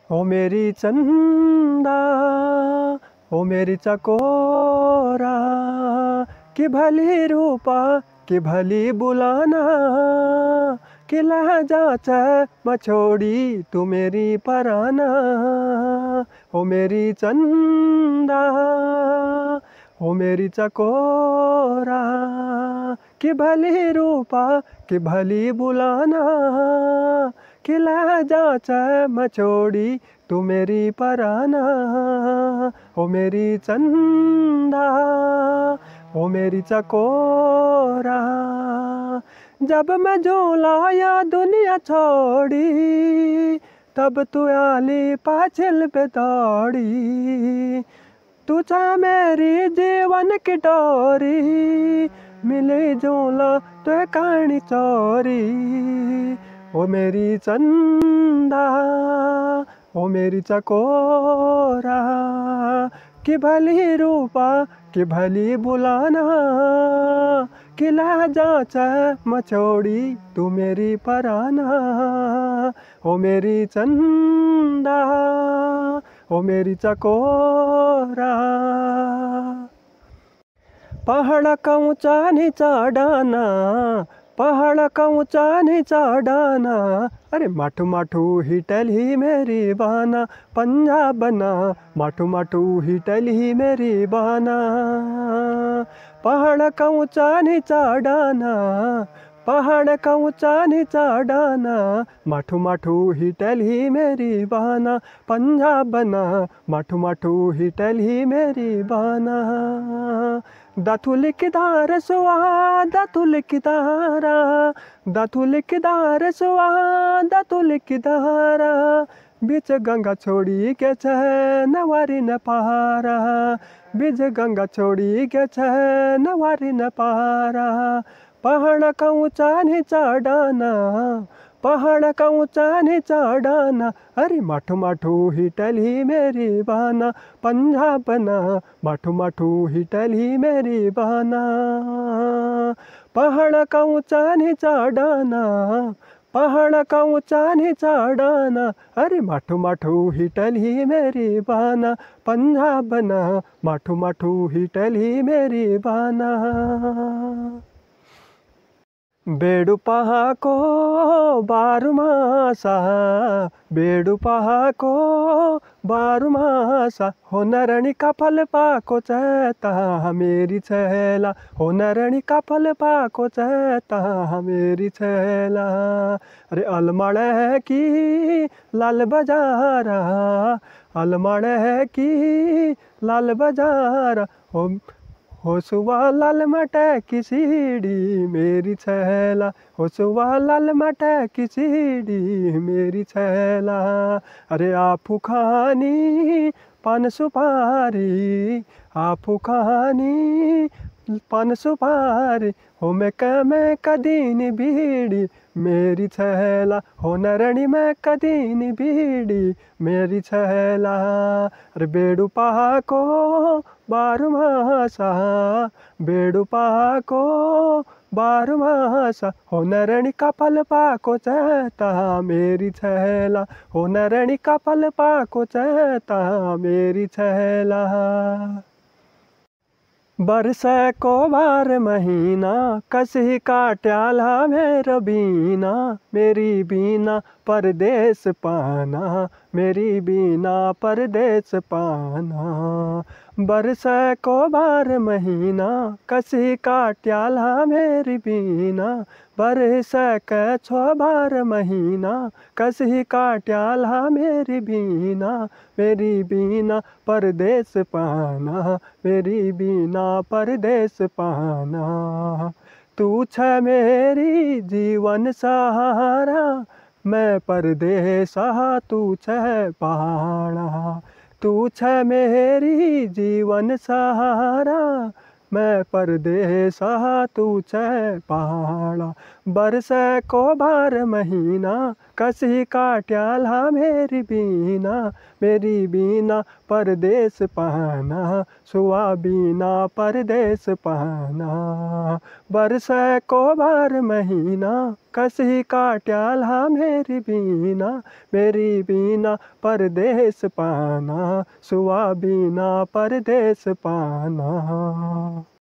ओ मेरी चंदा, ओ मेरी चकोरा, कि भली रूपा कि भली बुलाना, कि लहजा मछोड़ी तू मेरी पराना। ओ मेरी चंदा, ओ मेरी चकोरा, कि भली रूपा कि भली बुलाना, कि लहजा मछोड़ी तू मेरी पराना। ओ मेरी चंदा, ओ मेरी चकोरा, जब मैं झूलाया दुनिया छोड़ी, तब तू आली पाछल पे दौड़ी। तू चाहे मेरी जीवन की डोरी, मिली झूला तो कहानी चोरी। ओ मेरी चंदा, ओ मेरी चकोरा, कि भली रूपा कि भली बुलाना, कि लहजा मछोड़ी तू मेरी पराना। ओ मेरी चंदा, ओ मेरी चकोरा। पहाड़ का ऊंचा नीचा डाना, पहाड़ का ऊंचा नीचा डाना, अरे माठू माठू हिटल ही मेरी बहाना। पंजाब बना माठू माठू हिटल ही मेरी बहाना। पहाड़ का ऊंचा नीचा डाना, पहाड़ का ऊंचा नीचा डाना, माठू माठू हिटल ही मेरी बहाना। पंजाब बना माठू माठू हिटल ही मेरी बहाना। दाथुल किदार सुआ दाथुल किदारा, दाथुल किदार सुआ दाथुल किदारा, बीच गंगा छोड़ी के नवारी न पारा, बीच गंगा छोड़ी के नवारी न पारा। पहाड़ का ऊंचा नीचा डाना, पहाड़ का ऊंचा नीचा डाना, अरे माठू माठू हिटल ही मेरी बहाना। पंजाब बना माठू माठू हिटल ही मेरी बहाना। पहाड़ का ऊंचा नीचा डाना, पहाड़ का ऊंचा नीचा डाना, अरे माठू माठू हिटल ही मेरी बहाना। पंजाब बना माठू माठू हिटल ही मेरी बहाना। बेडू पहा को बारू मासा, बेडू पहा को बारू मासा, हो नरणी का फल पाको चहता मेरी छैला, हो नरणी का फल पाको चहता मेरी छैला। अरे अलमड़ है की लाल बजारा, अलमड़ है की लाल बजारा, हो सुबह लाल मटे की सीढ़ी मेरी छैला, हो सुबह लाल मटे की सीढ़ी मेरी छैला। अरे आपू खानी पान सुपारी, आपू खानी पान सुपारी, हो मैं कदीन बीड़ी मेरी छैला, हो नरणी में कदीन बीड़ी मेरी छैला। अरे बेडू पहा को बारू मासा, बेडू पहा को बारू मासा, हो नरणी का फल पाको चहता मेरी छैला, हो नरणी का फल पाको चहता मेरी छैला। बरसे को बार महीना, कसी काट्याला मेरा बीना, मेरी बीना परदेस पाना, मेरी बीना परदेस पाना। बरसे को बार महीना, कसी काट्याला मेरी बीना, बरसे के छो बार महीना, कसी काट्याला मेरी बीना, मेरी बीना परदेस पाना, मेरी बीना परदेस पाना। तू छ मेरी जीवन सहारा, मैं परदेसा तू छ पहाड़ा, तू छ मेरी जीवन सहारा, मैं परदेस तू चै पहाड़ा। बरसै को बार महीना कसी काट्याला मेरी बीना परदेस पाना सुआ बीना परदेस पाना। बरसै को बार महीना कसी काट्याला मेरी बीना परदेस पाना सुआ बीना परदेस पाना।